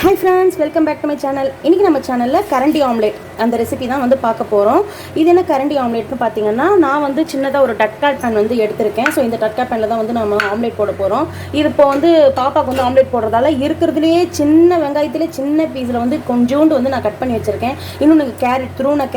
Hi friends, welcome back to my channel. இன்னைக்கு நம்ம சேனல்ல கரண்டி ஆம்லெட் அந்த ரெசிபி தான் வந்து பார்க்க போறோம். இது என்ன கரண்டி ஆம்லெட்னு பாத்தீங்கன்னா நான் வந்து சின்னதா ஒரு டட்காட் பேன் வந்து எடுத்துர்க்கேன். சோ இந்த டட்காட் பேன்ல தான் வந்து நம்ம ஆம்லெட் போட போறோம். இது இப்போ வந்து பாப்பாக்கு வந்து ஆம்லெட் போடுறதால இருக்குறதுலயே சின்ன வெங்காயத்திலே சின்ன பீஸ்ல வந்து கொஞ்சோண்டு வந்து நான் கட் பண்ணி வச்சிருக்கேன். இன்னும் நீங்க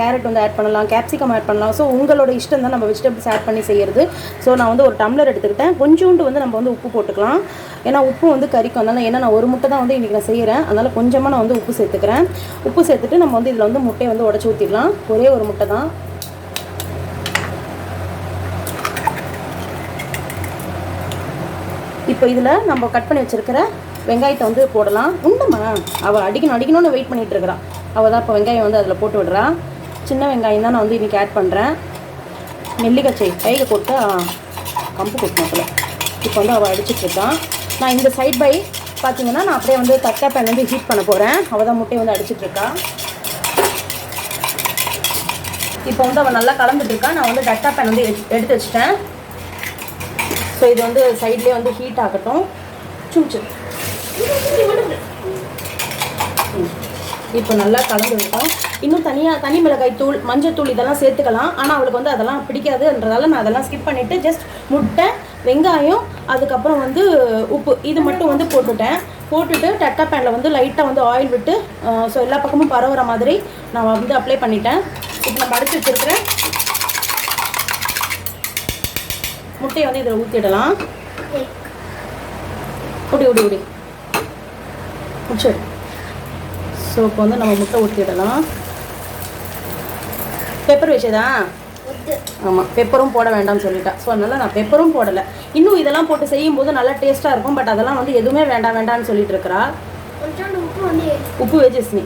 கேரட் வந்து ஆட் பண்ணலாம், கேப்சிகம் ஆட் பண்ணலாம். சோ உங்களோட இஷ்டம் தான் நம்ம வெஜிடபிள்ஸ் ஆட் பண்ணி செய்யிறது. சோ நான் வந்து ஒரு டம்ளர் எடுத்துக்கிட்டேன். கொஞ்சோண்டு வந்து நம்ம வந்து உப்பு போட்டுக்கலாம். ஏன்னா உப்பு வந்து கறிக்கும். அதனால ஏன்னா நான் ஒரு முட்டை தான் வந்து இன்னைக்கு நான் செய்யறேன். அதனால கொஞ்சமா நான் வந்து உப்பு சேர்த்துக்கிறேன். உப்பு சேர்த்துட்டு நம்ம வந்து இதுல வந்து முட்டையை வந்து உடைச்சு ஊத்திடலாம். ஒரே ஒரு முட்டை தான். இப்போ இதுல நம்ம கட் பண்ணி வச்சிருக்கிற வெங்காயத்தை வந்து போடலாம். உண்டுமா அவ அடிக்கணும்னு வெயிட் பண்ணிட்டு இருக்கறா. அவ தான் இப்போ வெங்காயம் வந்து அதில் போட்டு விடுறா. சின்ன வெங்காயம் தான் நான் வந்து இன்னைக்கு ஆட் பண்றேன். நெல்லிக்காய் கையை போட்டு கம்பு கொட்டினாப்புல இப்போ வந்து அவள் அடிச்சுட்டு இருக்கான். நான் இந்த சைட் பை பார்த்தீங்கன்னா நான் அப்படியே வந்து தட்டா பேன் வந்து ஹீட் பண்ண போகிறேன். அவள் தான் முட்டையை வந்து அடிச்சுட்டு இருக்கா. இப்போ வந்து அவள் நல்லா கலந்துட்டு இருக்கா. நான் வந்து தட்டா பேன் வந்து எடுத்து வச்சுட்டேன். ஸோ இது வந்து சைட்லேயே வந்து ஹீட் ஆகட்டும். சும்ச்சு இப்போ நல்லா கலந்து விட்டோம். இன்னும் தனி மிளகாய் தூள், மஞ்சள் தூள் இதெல்லாம் சேர்த்துக்கலாம். ஆனால் அவளுக்கு வந்து அதெல்லாம் பிடிக்காதுன்றதால நான் அதெல்லாம் ஸ்கிப் பண்ணிவிட்டு ஜஸ்ட் முட்டை, வெங்காயம், அதுக்கப்புறம் வந்து உப்பு இது மட்டும் வந்து போட்டுட்டு டட்டா பேனில் வந்து லைட்டாக வந்து ஆயில் விட்டு ஸோ எல்லா பக்கமும் பரவுற மாதிரி நான் வந்து அப்ளை பண்ணிட்டேன். இப்போ நம்ம அடித்து வச்சுருக்கிறேன் முட்டையை வந்து இதில் ஊற்றிடலாம். உடி சரி. ஸோ இப்போ வந்து நம்ம முட்டை ஊற்றிடலாம். பெப்பர் வச்சதா? ஆமாம், பெப்பரும் போட வேண்டாம்னு சொல்லிட்டா. ஸோ அதனால் நான் பெப்பரும் போடலை. இன்னும் இதெல்லாம் போட்டு செய்யும்போது நல்லா டேஸ்ட்டாக இருக்கும். பட் அதெல்லாம் வந்து எதுவுமே வேண்டாம்னு சொல்லிட்டு இருக்கிறா. உப்பு வச்சுஸ்னி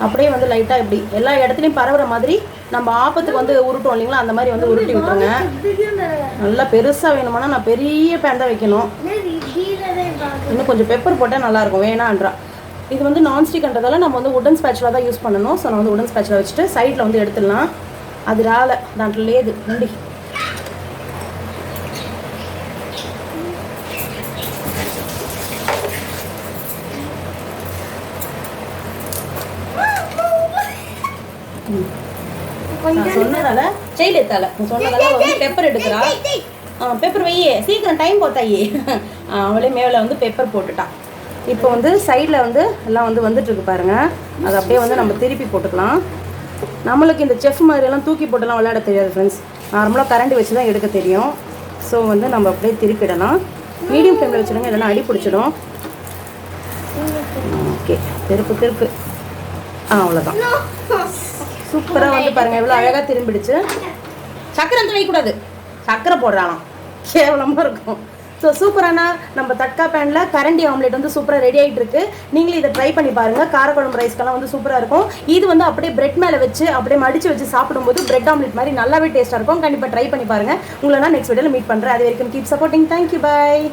அப்படியே வந்து லைட்டாக இப்படி எல்லா இடத்துலையும் பரவுற மாதிரி நம்ம ஆப்பத்துக்கு வந்து உருட்டோம் இல்லைங்களா, அந்த மாதிரி வந்து உருட்டி விட்டுருங்க. நல்லா பெருசாக வேணுமானா நான் பெரிய பேன் தான் வைக்கணும். இன்னும் கொஞ்சம் பெப்பர் போட்டால் நல்லாயிருக்கும் வேணான்றா. இது வந்து நான்ஸ்டிக்ன்றதால நம்ம வந்து உடன் ஸ்பேச்சுலா தான் யூஸ் பண்ணணும். ஸோ நான் வந்து உடன் ஸ்பேச்சுலா வச்சுட்டு சைடில் வந்து எடுத்துடலாம். அது ராலை దాంట్లో లేదు ఉండి சொன்னதால செயல் எத்தால சொன்னதால வந்து பெப்பர் எடுக்கிறா. பெப்பர் வையே சீக்கிரம் டைம் போத்தாயே. அவளே மேலே வந்து பெப்பர் போட்டுட்டான். இப்போ வந்து சைடில் வந்து எல்லாம் வந்து வந்துட்டுருக்கு பாருங்கள். அது அப்படியே வந்து நம்ம திருப்பி போட்டுக்கலாம். நம்மளுக்கு இந்த செஃப் மாதிரியெல்லாம் தூக்கி போட்டுலாம் விளையாட தெரியாது ஃப்ரெண்ட்ஸ். நார்மலாக கரண்டி வச்சு தான் எடுக்க தெரியும். ஸோ வந்து நம்ம அப்படியே திருப்பிடலாம். மீடியம் ஃப்ளேமில் வச்சுடுங்க, இல்லைன்னா அடி பிடிச்சிடும். ஓகே, திருப்பு அவ்வளோதான். சூப்பராக வந்து பாருங்கள் எவ்வளோ அழகாக திரும்பிடுச்சு. சக்கரை வந்து வைக்கக்கூடாது, சக்கரை போடுறாலாம் கேவலமாக இருக்கும். ஸோ சூப்பரான நம்ம தட்கா பேனில் கரண்டி ஆம்லெட் வந்து சூப்பராக ரெடி ஆகிட்டு இருக்கு. நீங்களும் இதை ட்ரை பண்ணி பாருங்கள். காரக்குழம்பு ரைஸ்க்கெல்லாம் வந்து சூப்பராக இருக்கும். இது வந்து அப்படியே பிரெட் மேலே வச்சு அப்படியே மடிச்சு வச்சு சாப்பிடும்போது பிரெட் ஆம்லெட் மாதிரி நல்லாவே டேஸ்ட்டாக இருக்கும். கண்டிப்பாக ட்ரை பண்ணி பாருங்கள். உங்களை நான் நெக்ஸ்ட் வீடியோவில் மீட் பண்ணுறேன். அது வரைக்கும் கீப் சப்போர்ட்டிங். தேங்க்யூ, பாய்.